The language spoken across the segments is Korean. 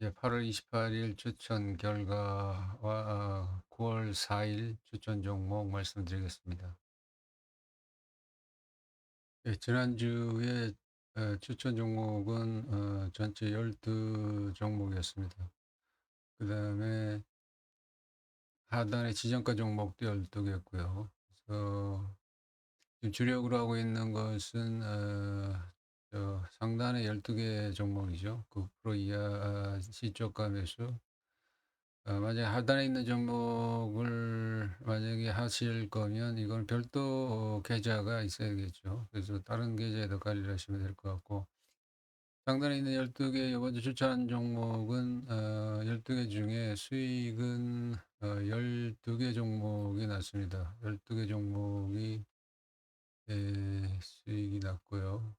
예, 8월 28일 추천 결과와 9월 4일 추천 종목 말씀드리겠습니다. 예, 지난주에 추천 종목은 전체 12 종목이었습니다. 그다음에 하단에 지정가 종목도 12개였고요. 그래서 지금 주력으로 하고 있는 것은 상단에 12개 종목이죠. 9% 이하 시초가 매수. 만약에 하단에 있는 종목을 만약에 하실 거면 이건 별도 계좌가 있어야겠죠. 그래서 다른 계좌에도 관리를 하시면 될 것 같고, 상단에 있는 12개 이번 주 추천한 종목은 12개 중에 수익은 12개 종목이 났습니다. 12개 종목이 수익이 났고요.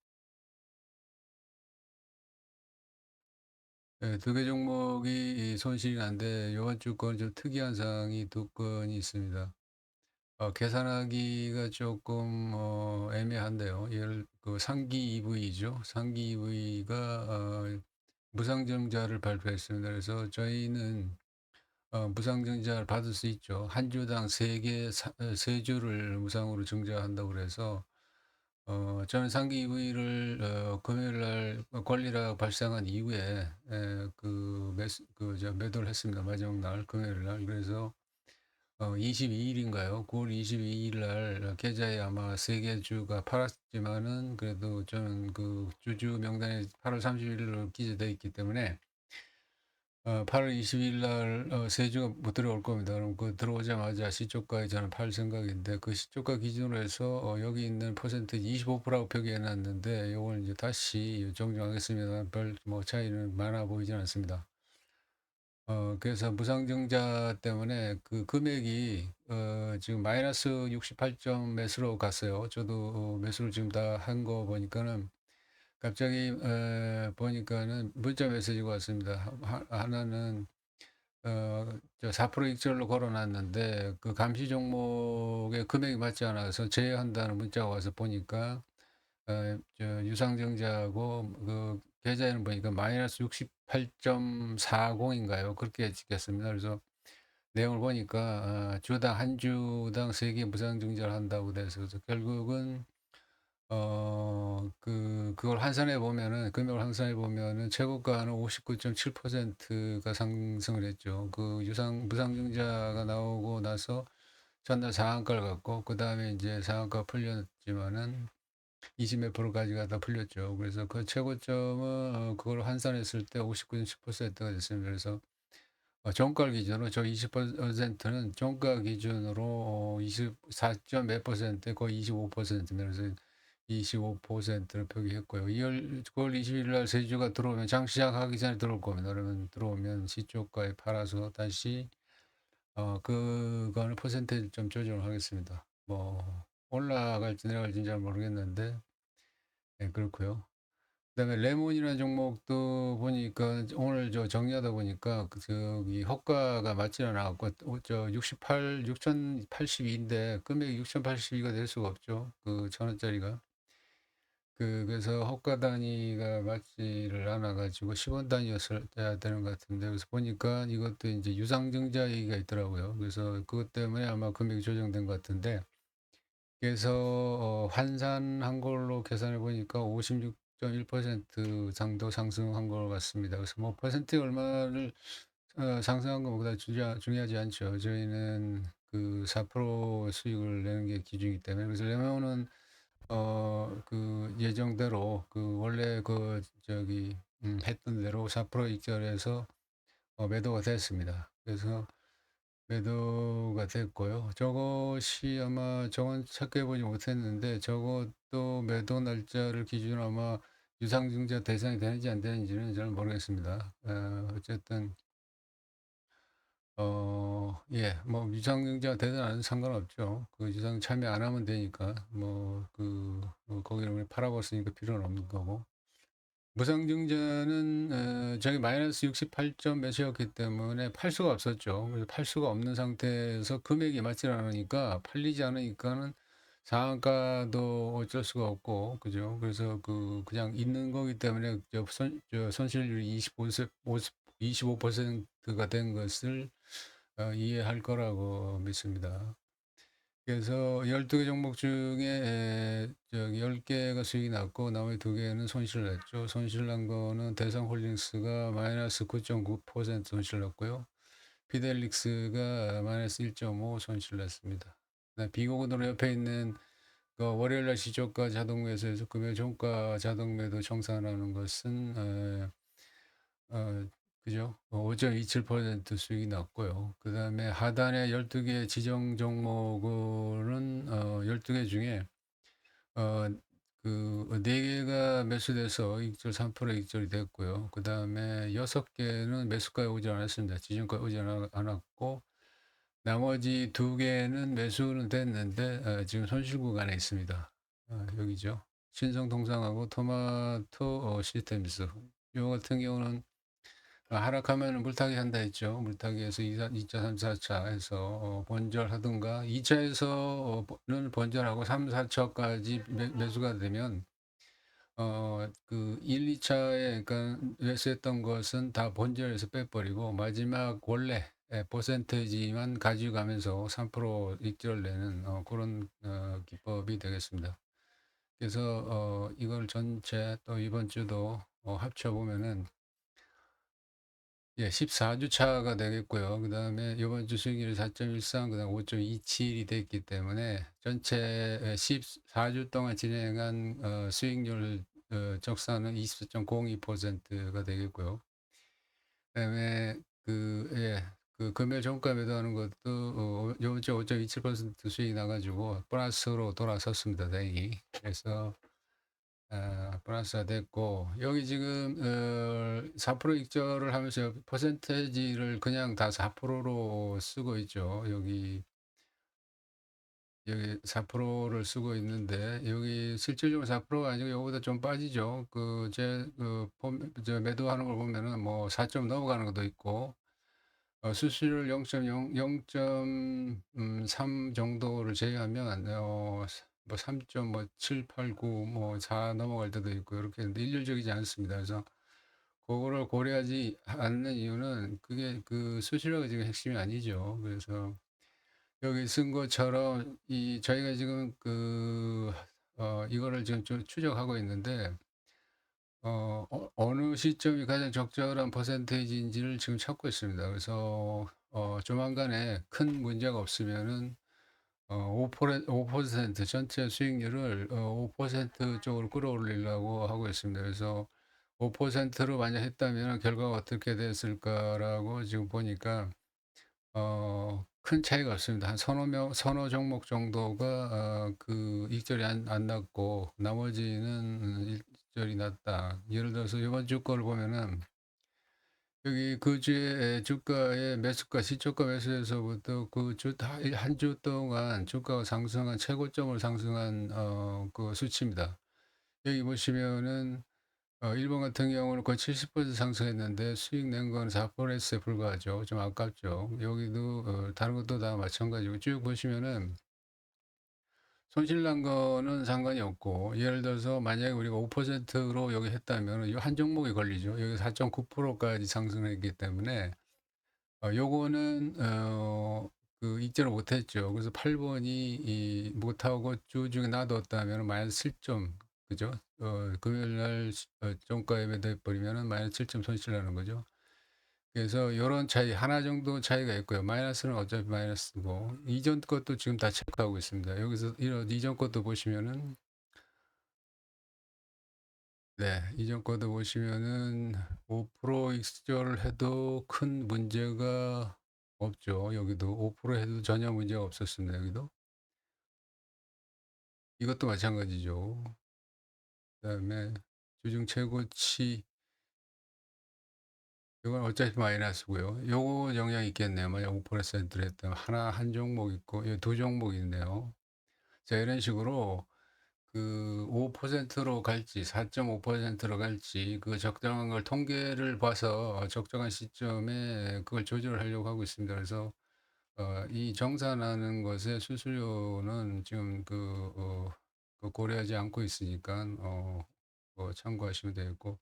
2개 종목이 손실이 난데 이번 주 건 좀 특이한 사항이 2건이 있습니다. 계산하기가 조금 애매한데요. 상기 EV죠. 상기 EV가 무상증자를 발표했습니다. 그래서 저희는 무상증자를 받을 수 있죠. 한 주당 3 주를 무상으로 증자한다고 그래서 저는 상기 EV를 금요일 날 권리락 발생한 이후에 매도를 했습니다. 마지막 날 금요일 날. 그래서 22 일인가요? 9월 22일 날 계좌에 아마 3개 주가 팔았지만은 그래도 저는 그 주주 명단에 8월 30일로 기재되어 있기 때문에 8월 20일 날 3 주가 못 들어올 겁니다. 그럼 그 들어오자마자 시초가에 저는 팔 생각인데, 그 시초가 기준으로 해서 여기 있는 퍼센트 25%라고 표기해 놨는데 요걸 이제 다시 정정하겠습니다. 별 뭐 차이는 많아 보이진 않습니다. 그래서 무상증자 때문에 그 금액이 지금 마이너스 68점 매수로 갔어요. 저도 매수를 지금 다 한 거 보니까는 갑자기 보니까는 문자 메시지가 왔습니다. 하나는 저 4% 익절로 걸어 놨는데 그 감시 종목의 금액이 맞지 않아서 제외한다는 문자가 와서 보니까 저 유상증자하고 그 계좌에는 보니까 마이너스 68.40인가요? 그렇게 찍혔습니다. 그래서 내용을 보니까 주당 한 주당 3개 무상증자를 한다고 돼서 그래서 결국은 그걸 환산해 보면은, 금액을 환산해 보면은 최고가는 59.7%가 상승을 했죠. 그 무상증자가 나오고 나서 전날 상한가를 갔고 그다음에 인제 상한가가 풀렸지만은 20몇 프로까지가 다 풀렸죠. 그래서 그 최고점은 그걸 환산했을 때 59.7%가 됐습니다. 그래서 종가 기준으로 저 20%는 종가 기준으로 24점 몇 퍼센트, 거의 25%입니다. 그래서 25%를 표기했고요. 9월 20일 날 세주가 들어오면 장 시작하기 전에 들어올 겁니다. 그러면 들어오면 시초가에 팔아서 다시 그거는 퍼센테이지 좀 조정을 하겠습니다. 뭐 올라갈지 내려갈지는 잘 모르겠는데, 예, 그렇고요. 그다음에 레몬이라는 종목도 보니까 오늘 저 정리하다 보니까 저기 호가가 맞지 않아 갖고 저 68 6,082인데 금액이 6,082가 될 수가 없죠. 그 1,000원짜리가. 그래서 호가 단위가 맞지를 않아 가지고 10원 단위였어야 되는 것 같은데, 그래서 보니까 이것도 인제 유상증자 얘기가 있더라고요. 그래서 그것 때문에 아마 금액이 조정된 것 같은데, 그래서 환산한 걸로 계산해 보니까 56.1% 정도 상승한 것 같습니다. 그래서 뭐 퍼센트에 얼마를 상승한 것보다 중요하지 않죠. 저희는 그 4% 수익을 내는 게 기준이기 때문에. 그래서 레몬은 예정대로 원래 했던 대로 4% 익절해서 매도가 됐습니다. 그래서 매도가 됐고요. 저것이 아마 저건 체크해 보지 못했는데 저것도 매도 날짜를 기준으로 아마 유상증자 대상이 되는지 안 되는지는 잘 모르겠습니다. 어쨌든 예, 뭐 유상증자 되든 안 되든 상관없죠. 그 유상 참여 안 하면 되니까 거기를 우리 팔아봤으니까 필요는 없는 거고. 무상증자는 저기 마이너스 68점 몇이었기 때문에 팔 수가 없었죠. 그래서 팔 수가 없는 상태에서 금액이 맞질 않으니까, 팔리지 않으니까는 상한가도 어쩔 수가 없고, 그죠? 그래서 그냥 있는 거기 때문에 저 손실률이 25 25%가 된 것을 이해할 거라고 믿습니다. 그래서 12개 종목 중에 저기 10 개가 수익이 났고 나머지 2 개는 손실을 냈죠. 손실 난 거는 대성홀딩스가 마이너스 9.9% 손실 났고요. 피델릭스가 마이너스 1.5 손실 났습니다. 네, 비공으로 옆에 있는 그 월요일 날 시초가 자동 매수에서 금요일 종가 자동 매도 청산하는 것은 그죠? 5.27% 수익이 났고요. 그다음에 하단에 12개 지정 종목은 12개 중에 어 그 4 개가 매수돼서 익절 3% 익절이 됐고요. 그다음에 6 개는 매수가에 오지 않았습니다. 지정가에 오지 않았고 나머지 2 개는 매수는 됐는데 지금 손실 구간에 있습니다. 여기죠. 신성통상하고 토마토 시스템스. 요 같은 경우는 하락하면은 물타기 한다 했죠. 물타기에서 2 차, 3 차 해서 번절하든가 2 차에서 는 번절하고 3-4 차까지 매수가 되면 그 1-2 차에 그러니까 매수했던 것은 다 번절해서 빼버리고 마지막 원래 퍼센티지만 가지고 가면서 3% 익절을 내는 그런 기법이 되겠습니다. 그래서 이걸 전체 또 이번 주도 합쳐 보면은 예 14 주 차가 되겠고요. 그다음에 요번 주 수익률이 4.13 그다음에 5.27이 됐기 때문에 전체 14주 동안 진행한 수익률 적산은 24.02%가 되겠고요. 그다음에 예 금요일 종가 매도하는 것도 요번 주 5.27% 수익이 나 가지고 플러스로 돌아섰습니다 다행히. 그래서 플러스가 됐고 여기 지금 4% 익절을 하면서 퍼센티지를 그냥 다 4%로 쓰고 있죠. 여기 4%를 쓰고 있는데 여기 실질적으로 4%가 아니고 요거보다 좀 빠지죠. 저 매도하는 걸 보면은 뭐 4점 넘어가는 것도 있고 수수료를 0.3 정도를 제외하면 뭐 3 뭐 7, 8, 9 뭐 4 넘어갈 때도 있고 이렇게 일률적이지 않습니다. 그래서 그거를 고려하지 않는 이유는 그게 그 수수료가 지금 핵심이 아니죠. 그래서 여기 쓴 것처럼 이 저희가 지금 이거를 지금 좀 추적하고 있는데 어느 시점이 가장 적절한 퍼센테이지인지를 지금 찾고 있습니다. 그래서 조만간에 큰 문제가 없으면은 5% 전체 수익률을 5% 쪽으로 끌어올리려고 하고 있습니다. 그래서 5%로 만약 했다면 결과가 어떻게 됐을까라고 지금 보니까 큰 차이가 없습니다. 한 서너 종목 정도가 그 익절이 안 났고 나머지는 익절이 났다. 예를 들어서 이번 주 거를 보면은 여기 그 주에 주가의 매수가 시초가 매수에서부터 그 주 다 한 주 동안 주가가 상승한 최고점을 상승한 그 수치입니다. 여기 보시면은 일본 같은 경우는 거의 70% 상승했는데 수익 낸 건 4%에 불과하죠. 좀 아깝죠. 여기도 다른 것도 다 마찬가지고 쭉 보시면은 손실 난 거는 상관이 없고 예를 들어서 만약에 우리가 5%로 여기 했다면은 이 한 종목이 걸리죠. 여기 4.9% 까지 상승했기 때문에 요거는 그 익절을 못 했죠. 그래서 8 번이 이 못하고 주 중에 놔뒀다면은 마이너스 7 점 그죠? 금요일 날 종가에 매도해 버리면은 마이너스 7점 손실 나는 거죠. 그래서 요런 차이 하나 정도 차이가 있고요. 마이너스는 어차피 마이너스고 이전 것도 지금 다 체크하고 있습니다. 여기서 이런 이전 것도 보시면은 네 이전 것도 보시면은 5% 익절을 해도 큰 문제가 없죠. 여기도 5% 해도 전혀 문제가 없었습니다. 여기도. 이것도 마찬가지죠. 그다음에 주중 최고치 이건 어차피 마이너스고요. 요거 영향이 있겠네요. 만약 5%를 했다면 한 종목 있고 이 두 종목이 있네요. 자 이런 식으로 그 5%로 갈지 4.5%로 갈지 그 적정한 걸 통계를 봐서 적정한 시점에 그걸 조절하려고 하고 있습니다. 그래서 이 정산하는 것의 수수료는 지금 고려하지 않고 있으니까 참고하시면 되겠고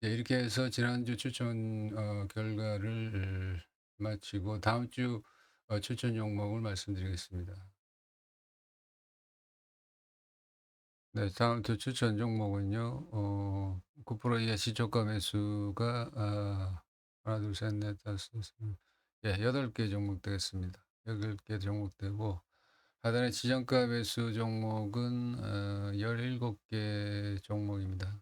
예, 이렇게 해서 지난주 추천 결과를 마치고 다음 주 추천 종목을 말씀드리겠습니다. 네, 다음 주 추천 종목은요. 9% 이하 시초가 매수가 하나 둘 셋 넷 다섯 여섯 예 8개 종목 되겠습니다. 8개 종목 되고 하단의 지정가 매수 종목은 17개 종목입니다.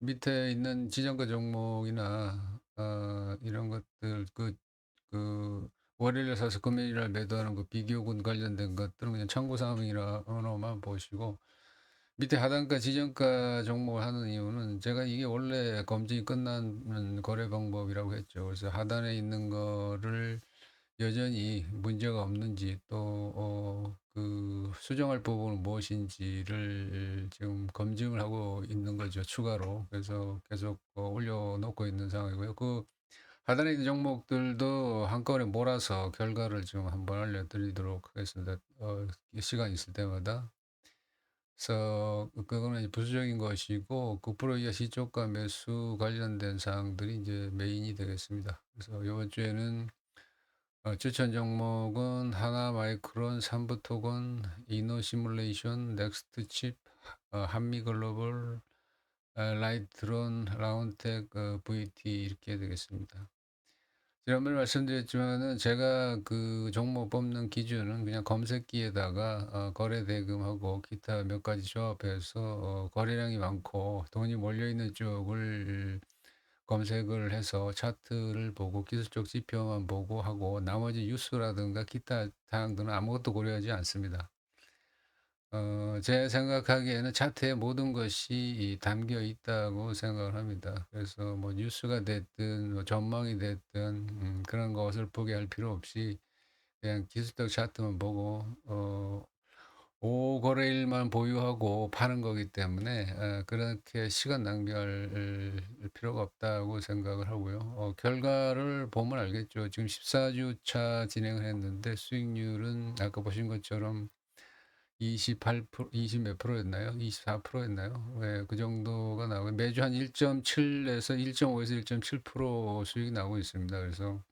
밑에 있는 지정가 종목이나 이런 것들 월요일에 사서 금요일 날 매도하는 그 비교군 관련된 것들은 그냥 참고 사항이라만 보시고 밑에 하단가 지정가 종목을 하는 이유는 제가 이게 원래 검증이 끝난 거래 방법이라고 했죠. 그래서 하단에 있는 거를 여전히 문제가 없는지 또 수정할 부분은 무엇인지를 지금 검증을 하고 있는 거죠, 추가로. 그래서 계속 올려 놓고 있는 상황이고요. 하단에 있는 종목들도 한꺼번에 몰아서 결과를 좀 한번 알려드리도록 하겠습니다. 시간 있을 때마다. 그래서 그거는 이제 부수적인 것이고 9% 이하 시초가 매수 관련된 사항들이 이제 메인이 되겠습니다. 그래서 이번 주에는 추천 종목은 하나마이크론, 삼부토건, 이노시뮬레이션, 넥스트칩, 한미글로벌, 라이트론, 라운텍, VT 이렇게 되겠습니다. 지난번에 말씀드렸지만은 제가 그 종목 뽑는 기준은 그냥 검색기에다가 거래 대금하고 기타 몇 가지 조합해서 거래량이 많고 돈이 몰려 있는 쪽을 검색을 해서 차트를 보고 기술적 지표만 보고 하고 나머지 뉴스라든가 기타 사항들은 아무것도 고려하지 않습니다. 제 생각하기에는 차트에 모든 것이 담겨 있다고 생각을 합니다. 그래서 뭐 뉴스가 됐든 뭐 전망이 됐든 그런 것을 보게 할 필요 없이 그냥 기술적 차트만 보고 5거래일만 보유하고 파는 거기 때문에 그렇게 시간 낭비할 필요가 없다고 생각을 하고요. 결과를 보면 알겠죠. 지금 14주 차 진행을 했는데 수익률은 아까 보신 것처럼 28% 20 몇 프로였나요? 24%였나요? 예, 그 정도가 나오고 매주 한 1.7에서 1.5에서 1.7% 수익이 나오고 있습니다. 그래서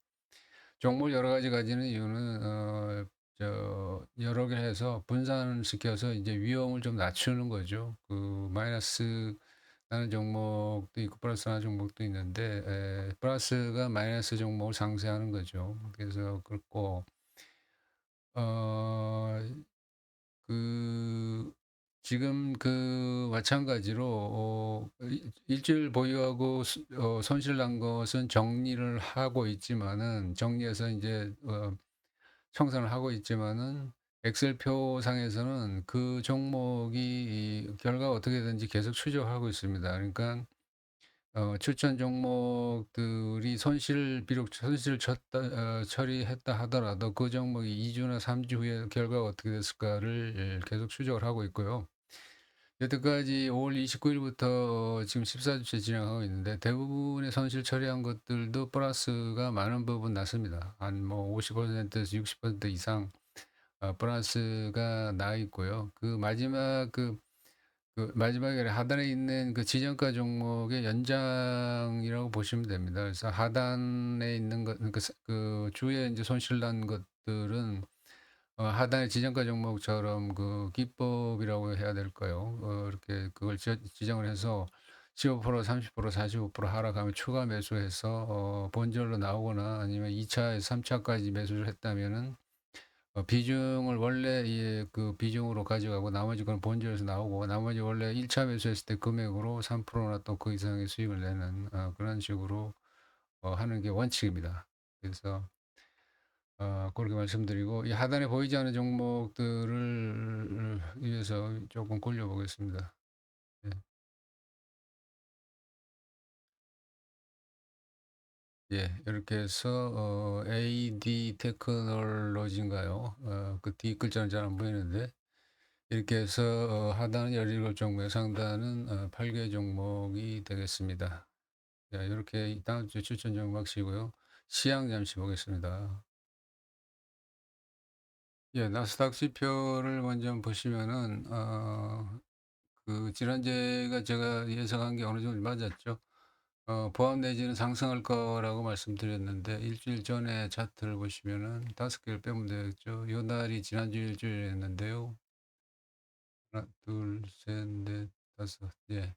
종목을 여러 가지 가지는 이유는 여러 개 해서 분산시켜서 이제 위험을 좀 낮추는 거죠. 마이너스 나는 종목도 있고 플러스 나는 종목도 있는데 플러스가 마이너스 종목을 상쇄하는 거죠. 그래서 그렇고 어 그 지금 마찬가지로 일주일 보유하고 손실 난 것은 정리를 하고 있지만은 정리해서 이제 청산을 하고 있지만은 엑셀표 상에서는 그 종목이 이 결과가 어떻게 되는지 계속 추적하고 있습니다. 그러니까 추천 종목들이 비록 손실을 처리했다 하더라도 그 종목이 2 주나 3주 후에 결과가 어떻게 됐을까를 계속 추적을 하고 있고요. 여태까지 5월 29 일부터 지금 14 주째 진행하고 있는데 대부분의 손실 처리한 것들도 플러스가 많은 부분 났습니다. 한 뭐 50% 에서 60% 이상 플러스가 나 있고요. 마지막에 하단에 있는 그 지정가 종목의 연장이라고 보시면 됩니다. 그래서 하단에 있는 것 그러니까 주에 인제 손실 난 것들은 하단의 지정가 종목처럼 기법이라고 해야 될까요? 이렇게 그걸 지정을 해서 15% 30% 45% 하락하면 추가 매수해서 본전으로 나오거나 아니면 2 차에서 3 차까지 매수를 했다면은 비중을 원래 비중으로 가져가고 나머지 건 본전에서 나오고 나머지 원래 1차 매수했을 때 금액으로 3% 나 또 그 이상의 수익을 내는 그런 식으로 하는 게 원칙입니다. 그래서 그렇게 말씀드리고 이 하단에 보이지 않는 종목들을 위해서 조금 굴려 보겠습니다. 네. 예. 이렇게 해서 AD 테크놀로지인가요? 그 뒤 글자는 잘 안 보이는데 이렇게 해서 하단은 17 종목, 상단은 8개 종목이 되겠습니다. 자, 이렇게 다음 주 추천 종목 마치고요. 시황 잠시 보겠습니다. 예, 나스닥 지표를 먼저 보시면은 지난주에가 제가 예상한 게 어느 정도 맞았죠. 보합 내지는 상승할 거라고 말씀드렸는데 일 주일 전에 차트를 보시면은 5 개를 빼면 되겠죠. 요 날이 지난주 일주일이었는데요. 하나 둘 셋 넷 다섯 예.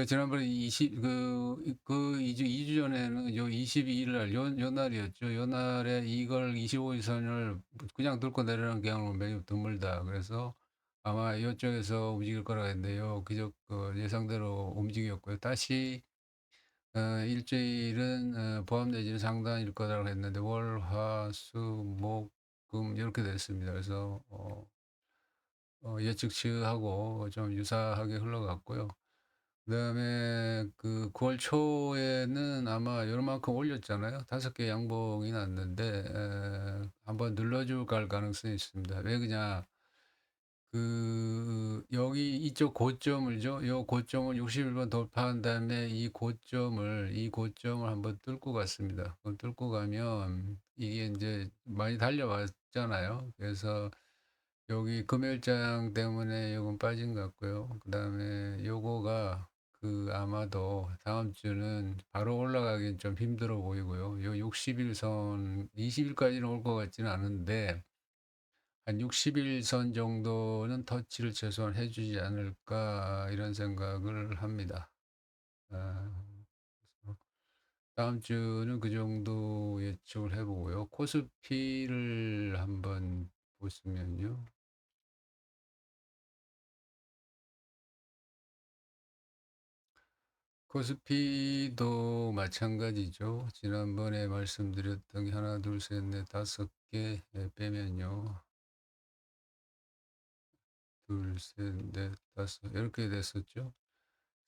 지난번에 20 2주 전에는 요 22일 날 요 날이었죠. 요 날에 이걸 25 일선을 그냥 뚫고 내려가는 경우는 매우 드물다. 그래서 아마 요쪽에서 움직일 거라 했는데요. 그저 예상대로 움직였고요. 다시 일주일은 보합 내지는 상단일 거라고 했는데 월, 화, 수, 목, 금 이렇게 됐습니다. 그래서 예측치하고 좀 유사하게 흘러갔고요. 그다음에 9월 초에는 아마 요만큼 올렸잖아요. 5개 양봉이 났는데 한번 눌러주고 갈 가능성이 있습니다. 왜 그러냐. 여기 이쪽 고점을죠. 요 고점을 61번 돌파한 다음에 이 고점을 한번 뚫고 갔습니다. 그걸 뚫고 가면 이게 인제 많이 달려왔잖아요. 그래서 여기 금요일장 때문에 요건 빠진 것 같고요. 그다음에 요거가 아마도 다음 주는 바로 올라가긴 좀 힘들어 보이고요. 요 60 일선 20 일까지는 올 것 같지는 않은데 한 60 일선 정도는 터치를 최소한 해 주지 않을까 이런 생각을 합니다. 아 그래서 다음 주는 그 정도 예측을 해 보고요. 코스피를 한번 보시면요. 코스피도 마찬가지죠. 지난번에 말씀드렸던 게 하나 둘 셋 넷 다섯 개 빼면요. 둘 셋 넷 다섯 이렇게 됐었죠.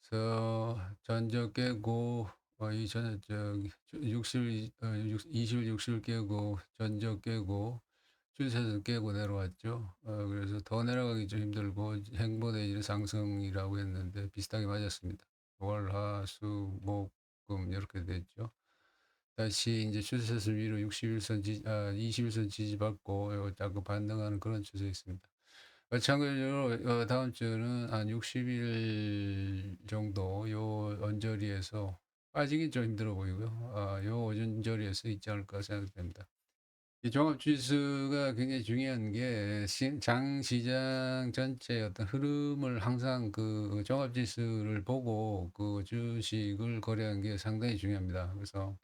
그래서 전저 깨고 이 전 저기 60 20일 60일 깨고 전저 깨고 추세선 깨고 내려왔죠. 그래서 더 내려가기 좀 힘들고 행보 내지는 상승이라고 했는데 비슷하게 맞았습니다. 월, 화, 수, 목, 금 이렇게 됐죠. 다시 이제 추세선 위로 61선 21선 지지받고 자꾸 반등하는 그런 추세였습니다. 마찬가지로 다음 주는 한 60일 정도 요 언저리에서 빠지긴 좀 힘들어 보이고요. 요 언저리에서 있지 않을까 생각됩니다. 이 종합지수가 굉장히 중요한 게 장 시장 전체의 어떤 흐름을 항상 종합지수를 보고 주식을 거래하는 게 상당히 중요합니다. 그래서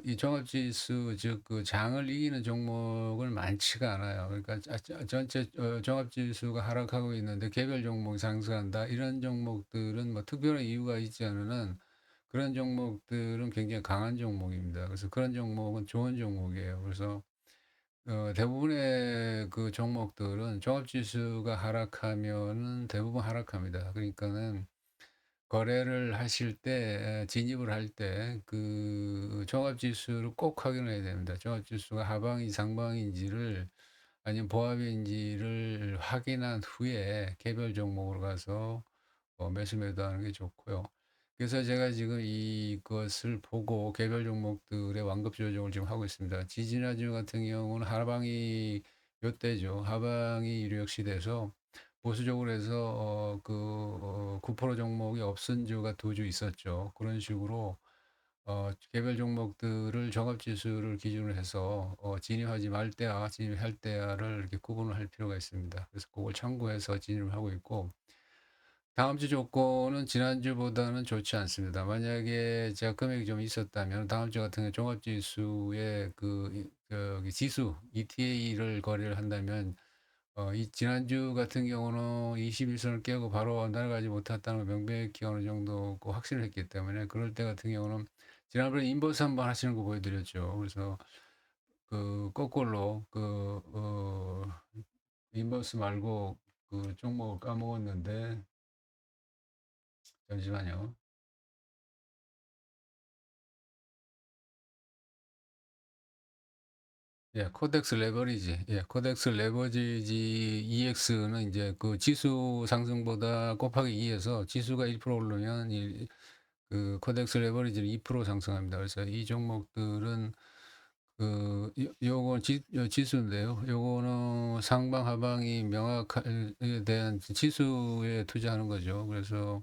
이 종합지수 즉 장을 이기는 종목은 많지가 않아요. 그러니까 전체 종합지수가 하락하고 있는데 개별 종목이 상승한다. 이런 종목들은 뭐 특별한 이유가 있지 않은 한 그런 종목들은 굉장히 강한 종목입니다. 그래서 그런 종목은 좋은 종목이에요. 그래서 대부분의 종목들은 종합지수가 하락하면은 대부분 하락합니다. 그러니까는 거래를 하실 때 진입을 할 때 종합지수를 꼭 확인해야 됩니다. 종합지수가 하방인지 상방인지를 아니면 보합인지를 확인한 후에 개별 종목으로 가서 매수 매도하는 게 좋고요. 그래서 제가 지금 이것을 보고 개별 종목들의 완급 조정을 지금 하고 있습니다. 지지난주 같은 경우는 하방이 요때죠. 하방이 이력시 돼서 보수적으로 해서 9% 종목이 없은 주가 2주 있었죠. 그런 식으로 개별 종목들을 종합지수를 기준으로 해서 진입하지 말 때와 진입할 때를 이렇게 구분을 할 필요가 있습니다. 그래서 그걸 참고해서 진입을 하고 있고 다음 주 조건은 지난주보다는 좋지 않습니다. 만약에 제가 금액이 좀 있었다면 다음 주 같은 경우에 종합지수의 저기 지수 ETA를 거래를 한다면 이 지난주 같은 경우는 21 선을 깨고 바로 날아가지 못했다는 걸 명백히 어느 정도 확신을 했기 때문에 그럴 때 같은 경우는 지난번에 인버스 한번 하시는 거 보여드렸죠. 그래서 거꾸로 인버스 말고 종목을 까먹었는데 잠시만요. 예, 코덱스 레버리지. 예, 코덱스 레버리지 EX는 이제 지수 상승보다 곱하기 2 해서 지수가 1% 오르면 코덱스 레버리지는 2% 상승합니다. 그래서 이 종목들은 요건 지수인데요. 요거는 상방 하방이 명확에 대한 지수에 투자하는 거죠. 그래서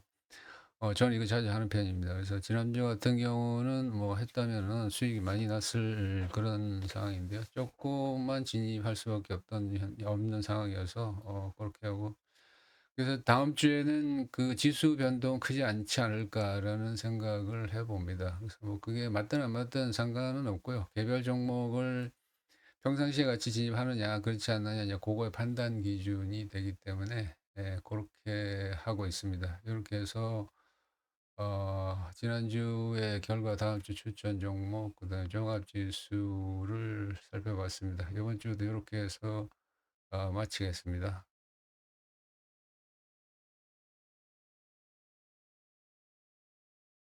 저는 이거 자주 하는 편입니다. 그래서 지난주 같은 경우는 뭐 했다면은 수익이 많이 났을 그런 상황인데요. 조금만 진입할 수밖에 없는 상황이어서 그렇게 하고, 그래서 '다음 주에는 그 지수 변동 크지 않지 않을까.'라는 생각을 해 봅니다. 그래서 뭐 그게 맞든 안 맞든 상관은 없고요. 개별 종목을 평상시에 같이 진입하느냐 그렇지 않느냐 이제 고거의 판단 기준이 되기 때문에 고렇게 하고 있습니다. 요렇게 해서 지난주의 결과, 다음 주 추천 종목, 그다음에 종합 지수를 살펴봤습니다. 이번 주도 요렇게 해서 마치겠습니다.